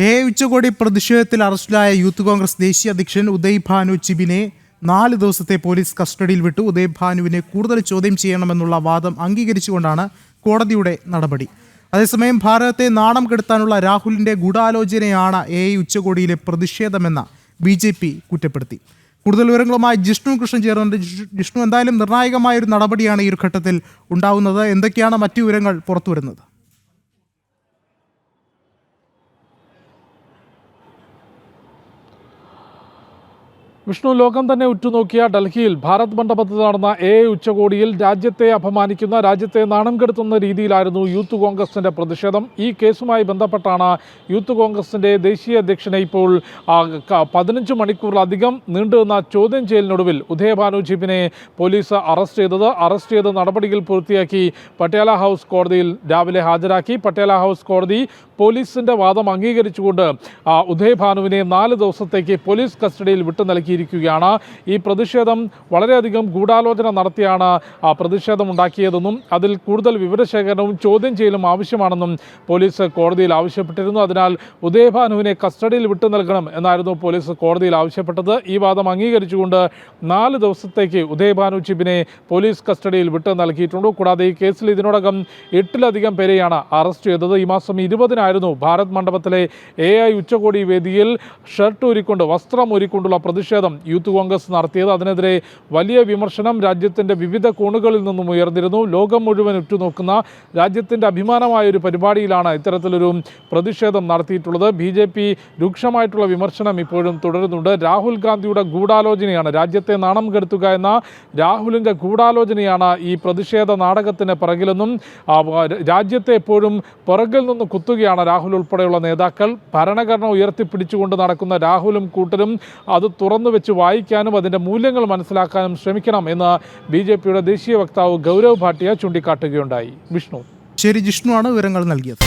ഉച്ചകോടി പ്രതിഷേധത്തിൽ അറസ്റ്റിലായ യൂത്ത് കോൺഗ്രസ് ദേശീയ അധ്യക്ഷൻ ഉദയ് ഭാനു ചിബിനെ 4 ദിവസത്തെ പോലീസ് കസ്റ്റഡിയിൽ വിട്ടു. ഉദയ് ഭാനുവിനെ കൂടുതൽ ചോദ്യം ചെയ്യണമെന്നുള്ള വാദം അംഗീകരിച്ചുകൊണ്ടാണ് കോടതിയുടെ നടപടി. അതേസമയം ഭാരതത്തെ നാണം കെടുത്താനുള്ള രാഹുലിന്റെ ഗൂഢാലോചനയാണ് ഉച്ചകോടിയിലെ പ്രതിഷേധമെന്ന BJP കുറ്റപ്പെടുത്തി. കൂടുതൽ വിവരങ്ങളുമായി ജിഷ്ണു കൃഷ്ണൻ ചേർന്നുണ്ട്. ജിഷ്ണു, എന്തായാലും നിർണായകമായൊരു നടപടിയാണ് ഈ ഒരു ഘട്ടത്തിൽ ഉണ്ടാവുന്നത്. എന്തൊക്കെയാണ് മറ്റു വിവരങ്ങൾ പുറത്തുവരുന്നത്? വിഷ്ണു, ലോകം തന്നെ ഉറ്റുനോക്കിയ ഡൽഹിയിൽ ഭാരത് മണ്ഡപത്തിൽ നടന്ന ഉച്ചകോടിയിൽ രാജ്യത്തെ അപമാനിക്കുന്ന, രാജ്യത്തെ നാണം കെടുത്തുന്ന രീതിയിലായിരുന്നു യൂത്ത് കോൺഗ്രസിൻ്റെ പ്രതിഷേധം. ഈ കേസുമായി ബന്ധപ്പെട്ടാണ് യൂത്ത് കോൺഗ്രസിൻ്റെ ദേശീയ അധ്യക്ഷനെ ഇപ്പോൾ 15 മണിക്കൂറിലധികം നീണ്ടുനിന്ന ചോദ്യം ചെയ്യലിനൊടുവിൽ ഉദയ് ഭാനു ചിബിനെ പോലീസ് അറസ്റ്റ് ചെയ്ത് നടപടികൾ പൂർത്തിയാക്കി പട്യാല ഹൗസ് കോടതിയിൽ രാവിലെ ഹാജരാക്കി. പട്യാല ഹൗസ് കോടതി പോലീസിൻ്റെ വാദം അംഗീകരിച്ചുകൊണ്ട് ഉദയ് ഭാനുവിനെ 4 ദിവസത്തേക്ക് പോലീസ് കസ്റ്റഡിയിൽ വിട്ടു നൽകിയിരിക്കുകയാണ്. ഈ പ്രതിഷേധം വളരെയധികം ഗൂഢാലോചന നടത്തിയാണ് പ്രതിഷേധം ഉണ്ടാക്കിയതെന്നും അതിൽ കൂടുതൽ വിവരശേഖരണവും ചോദ്യം ചെയ്യലും ആവശ്യമാണെന്നും പോലീസ് കോടതിയിൽ ആവശ്യപ്പെട്ടിരുന്നു. അതിനാൽ ഉദയ് ഭാനുവിനെ കസ്റ്റഡിയിൽ വിട്ടു നൽകണം എന്നായിരുന്നു പോലീസ് കോടതിയിൽ ആവശ്യപ്പെട്ടത്. ഈ വാദം അംഗീകരിച്ചുകൊണ്ട് 4 ദിവസത്തേക്ക് ഉദയ് ഭാനു ചിബിനെ പോലീസ് കസ്റ്റഡിയിൽ വിട്ടു നൽകിയിട്ടുണ്ട്. കൂടാതെ ഈ കേസിൽ ഇതിനോടകം 8-ലധികം പേരെയാണ് അറസ്റ്റ് ചെയ്തത്. ഈ മാസം 20-നായിരുന്നു ഭാരത് മണ്ഡപത്തിലെ ഉച്ചകോടി വേദിയിൽ ഷർട്ട് ഊരിക്കൊണ്ട്, വസ്ത്രം ഊരിക്കൊണ്ടുള്ള പ്രതിഷേധം യൂത്ത് കോൺഗ്രസ് നടത്തിയത്. അതിനെതിരെ വലിയ വിമർശനം രാജ്യത്തിൻ്റെ വിവിധ കോണുകളിൽ നിന്നും ഉയർന്നിരുന്നു. ലോകം മുഴുവൻ ഉറ്റുനോക്കുന്ന രാജ്യത്തിൻ്റെ അഭിമാനമായ ഒരു പരിപാടിയിലാണ് ഇത്തരത്തിലൊരു പ്രതിഷേധം നടത്തിയിട്ടുള്ളത്. BJP രൂക്ഷമായിട്ടുള്ള വിമർശനം ഇപ്പോഴും തുടരുന്നുണ്ട്. രാഹുൽ ഗാന്ധിയുടെ ഗൂഢാലോചനയാണ്, രാജ്യത്തെ നാണം കെടുത്തുക എന്ന രാഹുലിൻ്റെ ഗൂഢാലോചനയാണ് ഈ പ്രതിഷേധ നാടകത്തിന് പിറകിലെന്നും രാജ്യത്തെ എപ്പോഴും പിറകിൽ നിന്ന് കുത്തുകയാണ് രാഹുൽ ഉൾപ്പെടെയുള്ള നേതാക്കൾ. ഭരണഘടന ഉയർത്തിപ്പിടിച്ചുകൊണ്ട് നടക്കുന്ന രാഹുലും കൂട്ടരും അത് തുറന്നു വെച്ച് വായിക്കാനും അതിൻ്റെ മൂല്യങ്ങൾ മനസ്സിലാക്കാനും ശ്രമിക്കണം എന്ന് BJPയുടെ ദേശീയ വക്താവ് ഗൗരവ് ഭാട്ടിയ ചൂണ്ടിക്കാട്ടുകയുണ്ടായി. വിഷ്ണു. ശരി, ജിഷ്ണു ആണ് വിവരങ്ങൾ നൽകിയത്.